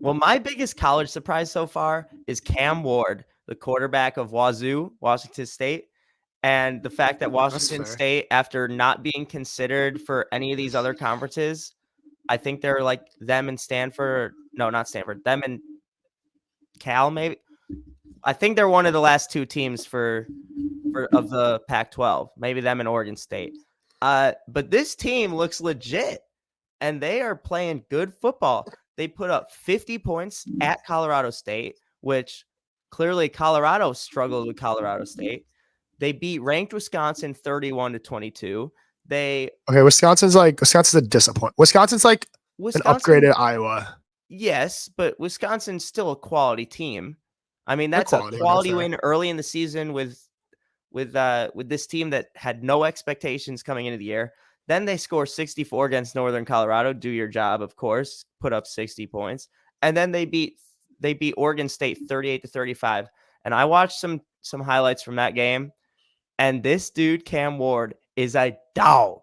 Well, my biggest college surprise so far is Cam Ward, the quarterback of Wazoo, Washington State. And the fact that That's Washington fair. State, after not being considered for any of these other conferences, I think they're like them and Stanford. No, not Stanford. Them and Cal, maybe. I think they're one of the last two teams for of the Pac-12. Maybe them and Oregon State. But this team looks legit, and they are playing good football. They put up 50 points at Colorado State, which clearly Colorado struggled with Colorado State. They beat ranked Wisconsin 31-22. They Okay, Wisconsin's a disappointment. Wisconsin's like an Wisconsin, upgraded Iowa. yes, but Wisconsin's still a quality team. I mean, They're that's a quality. They're quality fair. win early in the season with this team that had no expectations coming into the year. Then they score 64 against Northern Colorado. Do your job, of course. Put up 60 points, and then they beat Oregon State 38-35. And I watched some highlights from that game, and this dude Cam Ward is a dog.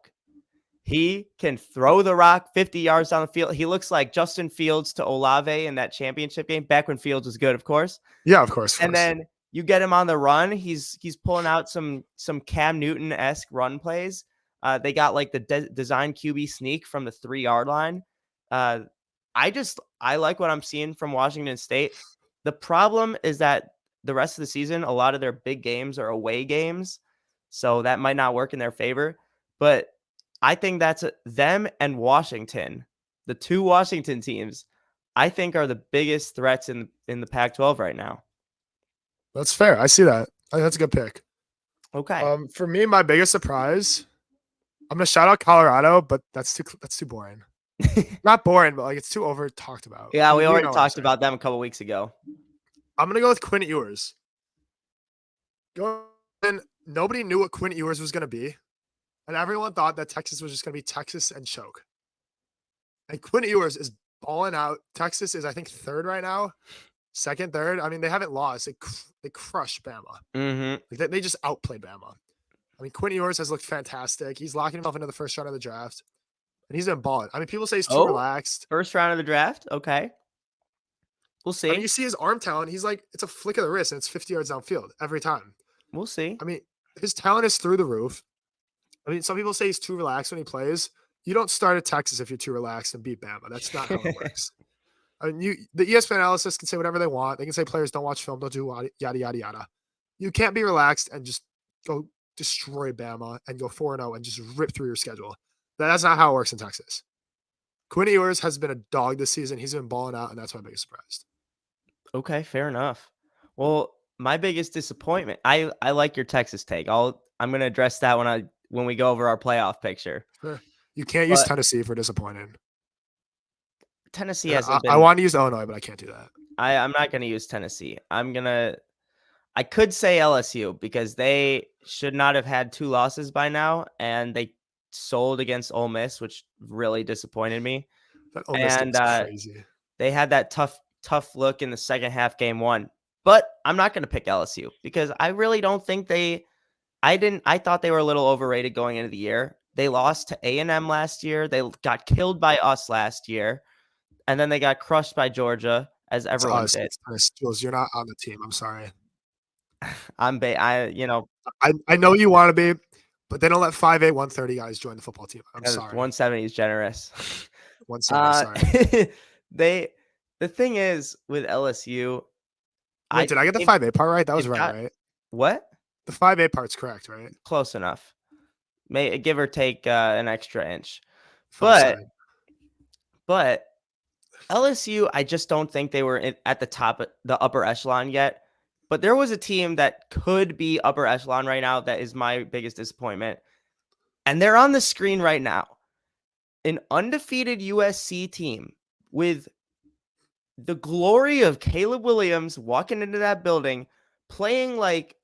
He can throw the rock 50 yards down the field. He looks like Justin Fields to Olave in that championship game, back when Fields was good, of course. Yeah, of course. And then you get him on the run. He's pulling out some Cam Newton-esque run plays. They got like the design QB sneak from the 3-yard line. I like what I'm seeing from Washington State. The problem is that the rest of the season, a lot of their big games are away games, so that might not work in their favor. But I think that's them and Washington, the two Washington teams, I think are the biggest threats in the Pac-12 right now. That's fair. I see that. I think that's a good pick. Okay. For me, my biggest surprise, I'm gonna shout out Colorado, but that's too boring. Not boring, but like it's too over talked about. Yeah, we You already know what I'm talked saying. about them a couple weeks ago. I'm gonna go with Quinn Ewers. Nobody knew what Quinn Ewers was gonna be, and everyone thought that Texas was just gonna be Texas and choke. And Quinn Ewers is balling out. Texas is, I think, third right now, second, third. I mean, they haven't lost. They crushed Bama. Mm-hmm. Like they just outplayed Bama. I mean, Quinn Ewers has looked fantastic. He's locking himself into the first round of the draft, and he's been balling. I mean, people say he's too relaxed. First round of the draft. Okay. We'll see. I mean, you see his arm talent. He's like, it's a flick of the wrist, and it's 50 yards downfield every time. We'll see. I mean, his talent is through the roof. I mean, some people say he's too relaxed when he plays. You don't start at Texas if you're too relaxed and beat Bama. That's not how it works. I mean, the ESPN analysis can say whatever they want. They can say players don't watch film, don't do yada, yada, yada. You can't be relaxed and just go destroy Bama and go 4-0 and just rip through your schedule. That's not how it works in Texas. Quinn Ewers has been a dog this season. He's been balling out, and that's my biggest surprise. Okay, fair enough. Well, my biggest disappointment. I like your Texas take. I'm going to address that when we go over our playoff picture. You can't use Tennessee for disappointing. Tennessee hasn't been. I want to use Illinois, but I can't do that. I'm not going to use Tennessee. I could say LSU because they should not have had 2 losses by now, and they sold against Ole Miss, which really disappointed me. That Ole Miss is crazy. They had that tough look in the second half, game 1. But I'm not going to pick LSU because I really don't think I thought they were a little overrated going into the year. They lost to A&M last year. They got killed by us last year. And then they got crushed by Georgia, as everyone did. Jules, you're not on the team. I'm sorry. I know you want to be, but they don't let 5'8", 130 guys join the football team. I'm sorry. 170 is generous. 170, sorry. The thing is with LSU. Wait, did I get the 5'8" part right? That was right? What? The 5'8" part's correct, right? Close enough. May give or take an extra inch. But LSU, I just don't think they were at the top of the upper echelon yet. But there was a team that could be upper echelon right now that is my biggest disappointment. And they're on the screen right now. An undefeated USC team with the glory of Caleb Williams walking into that building, playing like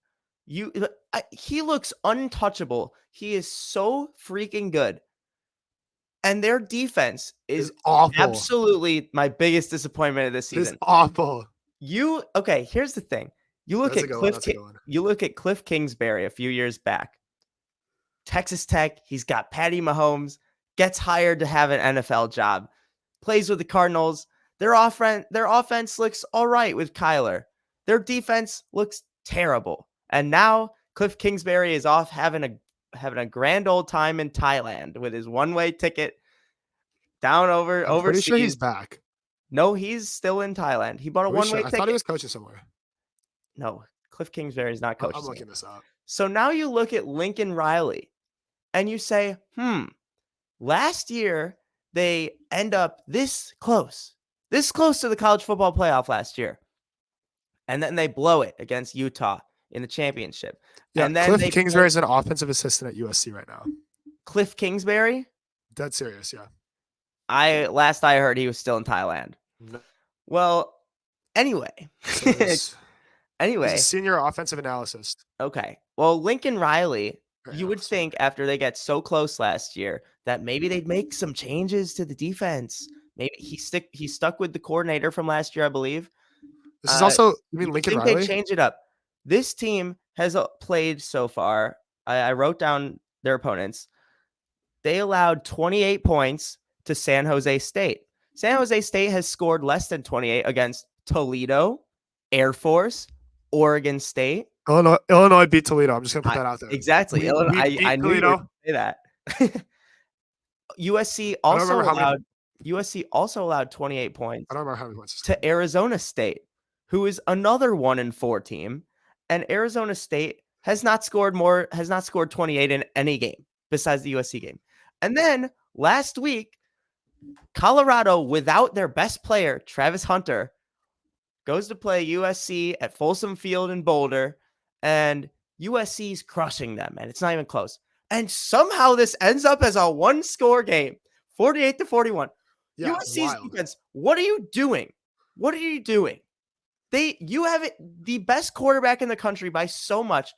he looks untouchable. He is so freaking good. And their defense is awful. Absolutely my biggest disappointment of this season. It's awful. Okay, here's the thing. You look at Cliff Kingsbury a few years back. Texas Tech, he's got Patty Mahomes, gets hired to have an NFL job, plays with the Cardinals. Their offense looks all right with Kyler. Their defense looks terrible. And now Cliff Kingsbury is off having a grand old time in Thailand with his one-way ticket down I'm overseas. pretty sure he's back. No, he's still in Thailand. He bought a one-way I ticket. thought he was coaching somewhere. No, Cliff Kingsbury is not coaching. I'm looking this up. So now you look at Lincoln Riley and you say, last year they end up this close to the college football playoff last year. And then they blow it against Utah in the championship. Yeah, and then Cliff Kingsbury is an offensive assistant at USC right now. Cliff Kingsbury? Dead serious, yeah. Last I heard he was still in Thailand. No. Well, anyway. So he's anyway. a senior offensive analyst. Okay. Well, Lincoln Riley, Right, you would think after they got so close last year that maybe they'd make some changes to the defense. Maybe he stuck with the coordinator from last year, I believe. This is also, you mean you Lincoln think Riley? they change it up. This team has played so far. I wrote down their opponents. They allowed 28 points to San Jose State. San Jose State has scored less than 28 against Toledo, Air Force, Oregon State. Illinois beat Toledo. I'm just gonna put that out there. Exactly. We I knew you were gonna say that. USC also allowed 28 points. I don't remember how many points to Arizona State, who is another 1-4 team, and Arizona State has not scored 28 in any game besides the USC game. And then last week, Colorado, without their best player, Travis Hunter, goes to play USC at Folsom Field in Boulder, and USC's crushing them, and it's not even close. And somehow this ends up as a one-score game, 48-41. Yeah, USC's defense, what are you doing? What are you doing? You have the best quarterback in the country by so much.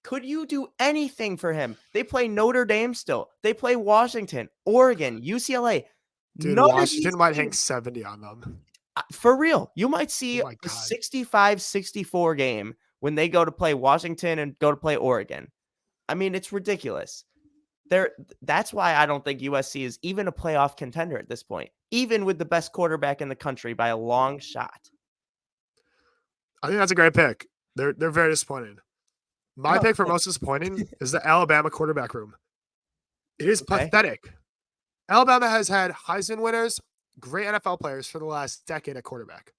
Could you do anything for him? They play Notre Dame still. They play Washington, Oregon, UCLA. Dude, Washington might hang 70 on them. For real. You might see a 65-64 game when they go to play Washington and go to play Oregon. I mean, it's ridiculous. That's why I don't think USC is even a playoff contender at this point, even with the best quarterback in the country by a long shot. I think that's a great pick. They're very disappointing. My pick for most disappointing is the Alabama quarterback room. It is pathetic. Alabama has had Heisman winners, great NFL players for the last decade at quarterback.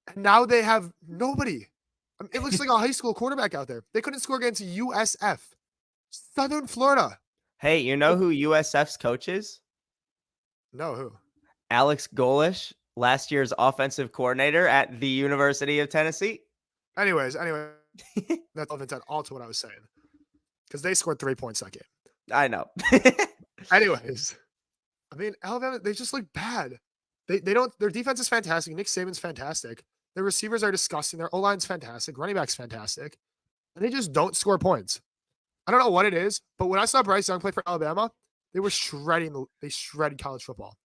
And now they have nobody. I mean, it looks like a high school quarterback out there. They couldn't score against USF. Southern Florida. Hey, you know who USF's coach is? No, who? Alex Golesh, last year's offensive coordinator at the University of Tennessee. Anyways, that's all to what I was saying. Because they scored 3 points that game. I know. Anyways, I mean, Alabama, they just look bad. Their defense is fantastic. Nick Saban's fantastic. Their receivers are disgusting. Their O-line's fantastic. Running back's fantastic. And they just don't score points. I don't know what it is, but when I saw Bryce Young play for Alabama, they shredded college football.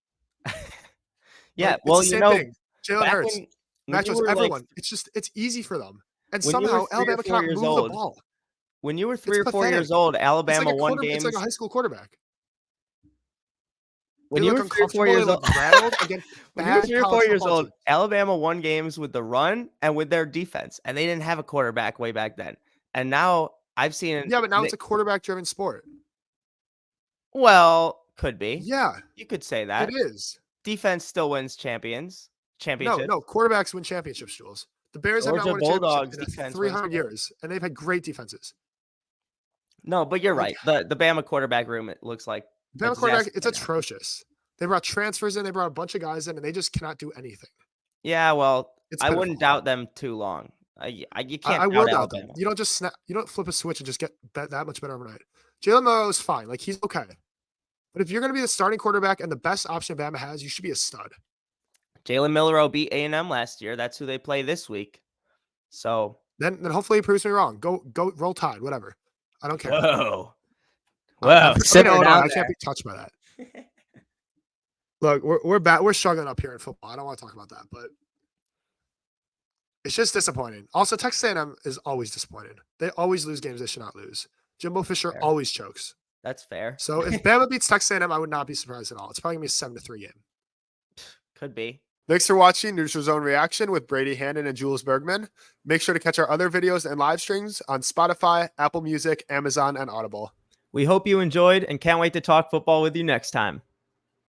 Yeah, it's the same thing. Jalen Hurts, Mac Jones, everyone. It's easy for them. And somehow Alabama cannot move the ball. When you were 3 or 4 years old, Alabama won games. It's like a high school quarterback. When you were 3 or 4 years old, Alabama won games with the run and with their defense, and they didn't have a quarterback way back then. And now I've seen it. Yeah, but now it's a quarterback-driven sport. Well, could be. Yeah, you could say that. It is. Defense still wins championships. No, quarterbacks win championships, Jules. The Bears have not won a championship in 300 years, and they've had great defenses. No, but you're right. The Bama quarterback room, it looks like. Bama quarterback, it's atrocious. They brought transfers in, they brought a bunch of guys in, and they just cannot do anything. Yeah, well, I wouldn't doubt them too long. You can't. I will doubt them. You don't just you don't flip a switch and just get that much better overnight. Jalen Milroe is fine, like he's okay. But if you're going to be the starting quarterback and the best option Bama has, you should be a stud. Jalen Milroe beat A&M last year. That's who they play this week. So then hopefully he proves me wrong. Go roll Tide, whatever. I don't care. Whoa. I can't be touched by that. Look, we're struggling up here in football. I don't want to talk about that, but it's just disappointing. Also, Texas A&M is always disappointed. They always lose games they should not lose. Jimbo Fisher always chokes. That's fair. So if Bama beats Texas A&M, I would not be surprised at all. It's probably gonna be a 7-3 game. Could be. Thanks for watching Neutral Zone Reaction with Brady Hannon and Jules Bergman. Make sure to catch our other videos and live streams on Spotify, Apple Music, Amazon, and Audible. We hope you enjoyed and can't wait to talk football with you next time.